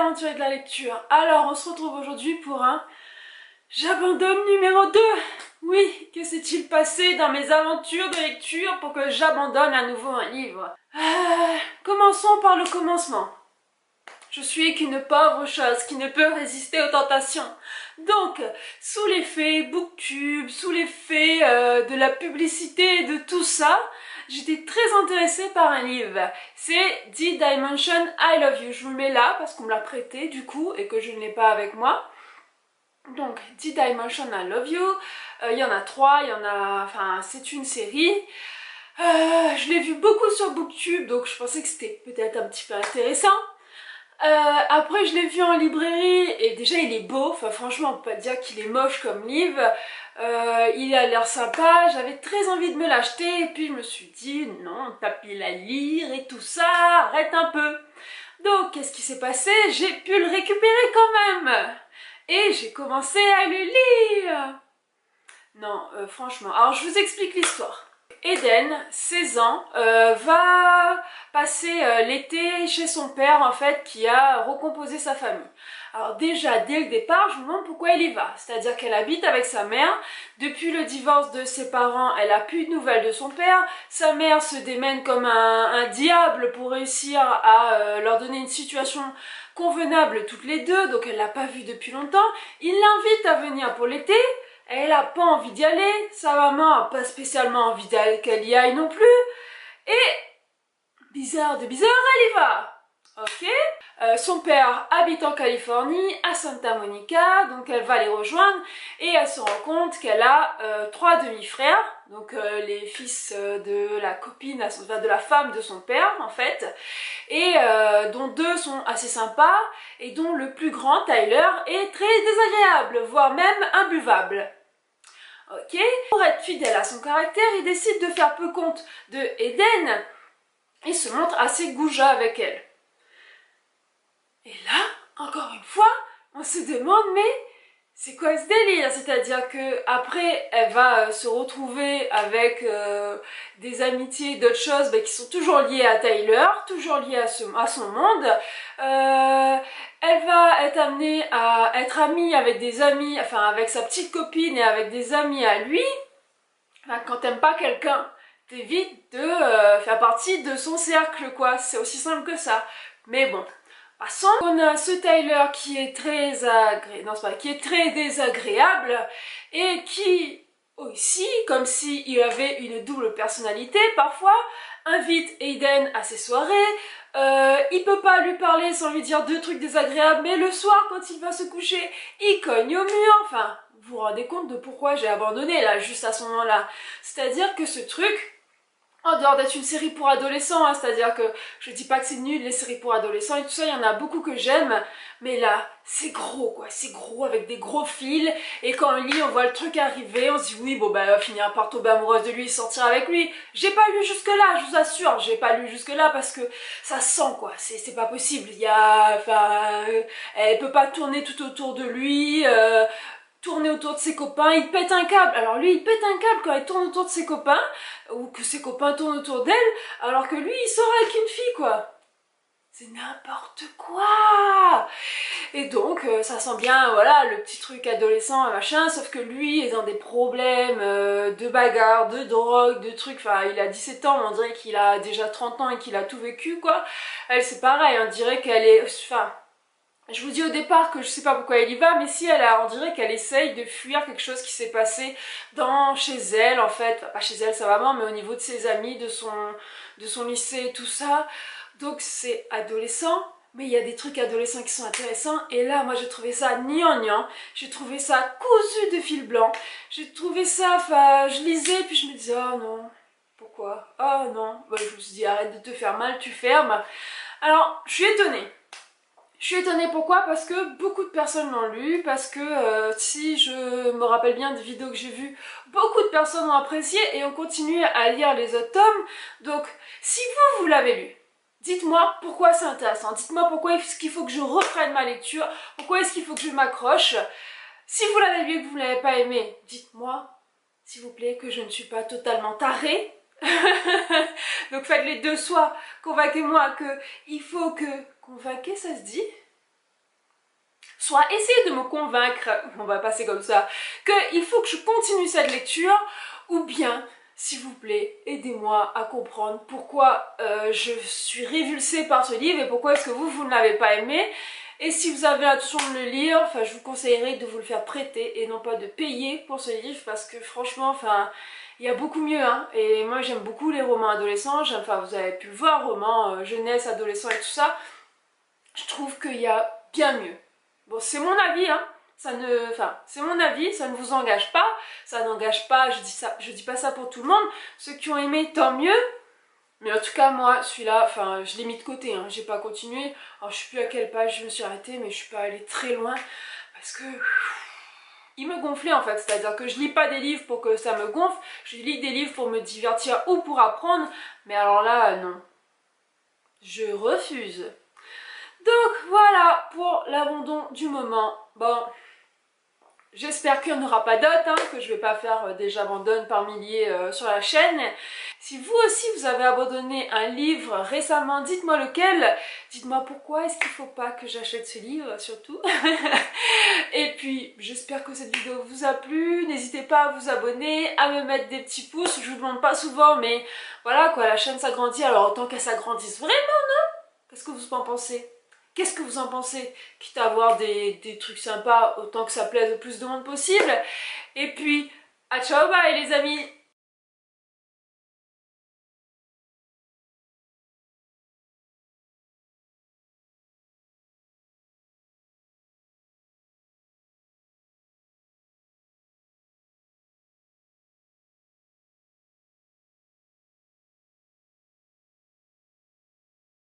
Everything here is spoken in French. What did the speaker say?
aventuriers de la lecture. Alors, on se retrouve aujourd'hui pour un J'abandonne numéro 2. Oui, que s'est-il passé dans mes aventures de lecture pour que j'abandonne à nouveau un livre? Commençons par le commencement. Je suis qu'une pauvre chose qui ne peut résister aux tentations. Donc, sous l'effet Booktube, sous l'effet de la publicité et de tout ça, j'étais très intéressée par un livre. C'est The Dimension I Love You. Je vous le mets là parce qu'on me l'a prêté du coup et que je ne l'ai pas avec moi. Donc, The Dimension I Love You. Il y en a 3, enfin, c'est une série. Je l'ai vu beaucoup sur Booktube, donc je pensais que c'était peut-être un petit peu intéressant. Après je l'ai vu en librairie et déjà il est beau, enfin franchement on peut pas dire qu'il est moche comme livre, il a l'air sympa, j'avais très envie de me l'acheter et puis je me suis dit non, tapis à lire et tout ça, arrête un peu. Donc qu'est-ce qui s'est passé? J'ai pu le récupérer quand même et j'ai commencé à le lire. Non, franchement, alors je vous explique l'histoire. Eden, 16 ans, va passer l'été chez son père en fait qui a recomposé sa famille. Alors déjà dès le départ je me demande pourquoi elle y va, c'est-à-dire qu'elle habite avec sa mère, depuis le divorce de ses parents elle a plus de nouvelles de son père, sa mère se démène comme un diable pour réussir à leur donner une situation convenable toutes les deux, donc elle l'a pas vue depuis longtemps, il l'invite à venir pour l'été. Elle a pas envie d'y aller, sa maman a pas spécialement envie qu'elle y aille non plus, et bizarre de bizarre, elle y va. Ok. Son père habite en Californie, à Santa Monica, donc elle va les rejoindre, et elle se rend compte qu'elle a 3 demi-frères, donc les fils de la copine, de la femme de son père en fait, et dont 2 sont assez sympas, et dont le plus grand, Tyler, est très désagréable, voire même imbuvable. Ok. Pour être fidèle à son caractère, il décide de faire peu compte de Eden et se montre assez goujat avec elle. Et là, encore une fois, on se demande mais c'est quoi ce délire? C'est-à-dire que après, elle va se retrouver avec des amitiés, d'autres choses qui sont toujours liées à Tyler, toujours liées à son monde. Elle va être amenée à être amie avec des amis, enfin avec sa petite copine et avec des amis à lui. Enfin, quand t'aimes pas quelqu'un, t'évites de faire partie de son cercle, quoi. C'est aussi simple que ça. Mais bon. Passons. On a ce Tyler qui est qui est très désagréable et qui aussi, comme s'il avait une double personnalité parfois, invite Aiden à ses soirées. Il peut pas lui parler sans lui dire 2 trucs désagréables, mais le soir quand il va se coucher, il cogne au mur. Enfin, vous vous rendez compte de pourquoi j'ai abandonné là, juste à ce moment-là. C'est-à-dire que ce truc, en dehors d'être une série pour adolescents, hein, c'est-à-dire que je dis pas que c'est nul les séries pour adolescents et tout ça, il y en a beaucoup que j'aime, mais là, c'est gros quoi, c'est gros avec des gros fils, et quand on lit, on voit le truc arriver, on se dit oui, bon bah elle va finir par tomber amoureuse de lui et sortir avec lui. J'ai pas lu jusque là, je vous assure, j'ai pas lu jusque là parce que ça sent quoi, c'est pas possible, il y a, enfin, elle peut pas tourner tout autour de lui, tourner autour de ses copains, il pète un câble. Alors lui il pète un câble quand il tourne autour de ses copains, ou que ses copains tournent autour d'elle, alors que lui il sort avec une fille quoi. C'est n'importe quoi. Et donc ça sent bien, voilà, le petit truc adolescent machin, sauf que lui est dans des problèmes de bagarre, de drogue, de trucs, enfin il a 17 ans, mais on dirait qu'il a déjà 30 ans et qu'il a tout vécu quoi. Elle c'est pareil, on dirait qu'elle est, enfin, je vous dis au départ que je sais pas pourquoi elle y va, mais si on dirait qu'elle essaye de fuir quelque chose qui s'est passé chez elle en fait, enfin, pas chez elle sa maman, mais au niveau de ses amis, de son lycée et tout ça. Donc c'est adolescent, mais il y a des trucs adolescents qui sont intéressants, et là moi j'ai trouvé ça gnangnan, j'ai trouvé ça cousu de fil blanc, j'ai trouvé ça, enfin je lisais puis je me disais oh non, pourquoi? Oh non, bah, je me suis dit arrête de te faire mal, tu fermes. Alors je suis étonnée. Je suis étonnée pourquoi? Parce que beaucoup de personnes l'ont lu, parce que si je me rappelle bien des vidéos que j'ai vues, beaucoup de personnes l'ont apprécié et ont continué à lire les autres tomes. Donc si vous l'avez lu, dites-moi pourquoi c'est intéressant, dites-moi pourquoi est-ce qu'il faut que je reprenne ma lecture, pourquoi est-ce qu'il faut que je m'accroche. Si vous l'avez lu et que vous ne l'avez pas aimé, dites-moi, s'il vous plaît, que je ne suis pas totalement tarée. Donc faites les deux, soit convainquez-moi que il faut que... Convainquer, ça se dit? soit essayer de me convaincre, on va passer comme ça, qu'il faut que je continue cette lecture, ou bien, s'il vous plaît, aidez-moi à comprendre pourquoi je suis révulsée par ce livre et pourquoi est-ce que vous ne l'avez pas aimé. Et si vous avez l'intention de le lire, enfin, je vous conseillerais de vous le faire prêter et non pas de payer pour ce livre parce que franchement, enfin, il y a beaucoup mieux, hein. Et moi j'aime beaucoup les romans adolescents, enfin vous avez pu le voir, romans jeunesse, adolescent et tout ça. Je trouve qu'il y a bien mieux. Bon, c'est mon avis, hein. C'est mon avis, ça ne vous engage pas, ça n'engage pas, je dis pas ça pour tout le monde. Ceux qui ont aimé, tant mieux. Mais en tout cas, moi, celui-là, enfin, je l'ai mis de côté, hein. J'ai pas continué. Alors, je sais plus à quelle page je me suis arrêtée, mais je suis pas allée très loin parce que il me gonflait en fait. C'est-à-dire que je lis pas des livres pour que ça me gonfle, je lis des livres pour me divertir ou pour apprendre. Mais alors là, non, je refuse. Donc voilà pour l'abandon du moment. Bon, j'espère qu'il n'y en aura pas d'autres, hein, que je vais pas faire des j'abandonne par milliers sur la chaîne. Si vous aussi vous avez abandonné un livre récemment, dites-moi lequel. Dites-moi pourquoi est-ce qu'il ne faut pas que j'achète ce livre surtout. Et puis j'espère que cette vidéo vous a plu. N'hésitez pas à vous abonner, à me mettre des petits pouces. Je vous demande pas souvent, mais voilà quoi, la chaîne s'agrandit, alors autant qu'elle s'agrandisse vraiment, non? Qu'est-ce que vous en pensez? Qu'est-ce que vous en pensez? Quitte à avoir des trucs sympas, autant que ça plaise au plus de monde possible. Et puis, à ciao bye les amis!